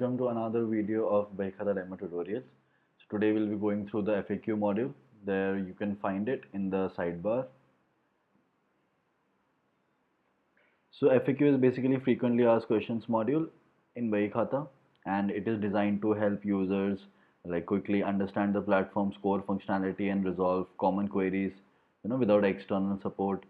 Welcome to another video of Bahikhata demo tutorials. So today we'll be going through the FAQ module. There you can find it in the sidebar. So FAQ is basically frequently asked questions module in Bahikhata, and it is designed to help users quickly understand the platform's core functionality and resolve common queries, without external support.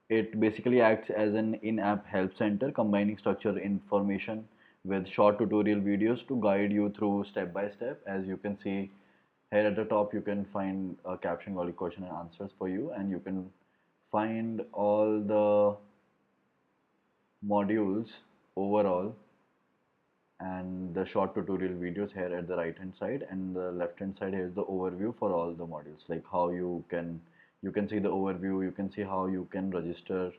It basically acts as an in-app help center, combining structured information with short tutorial videos to guide you through step by step. As you can see here at the top, you can find a caption value question and answers for you, and you can find all the modules overall and the short tutorial videos here at the right hand side, and the left hand side here is the overview for all the modules, like how you can see the overview, you can see how you can register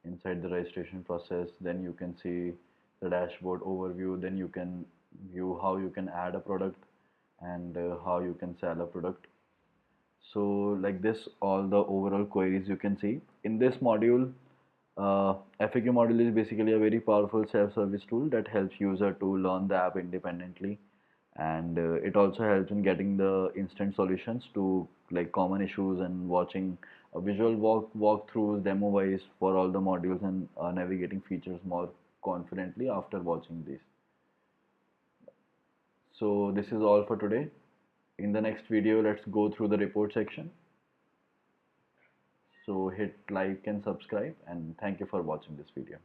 inside the registration process, then you can see the dashboard overview, then you can view how you can add a product and how you can sell a product. So like this, all the overall queries you can see in this module. FAQ module is basically a very powerful self-service tool that helps user to learn the app independently, and it also helps in getting the instant solutions to common issues and watching a visual walkthroughs demo wise for all the modules, and navigating features more confidently after watching this. So this is all for today. In the next video, let's go through the report section. So hit like and subscribe, and thank you for watching this video.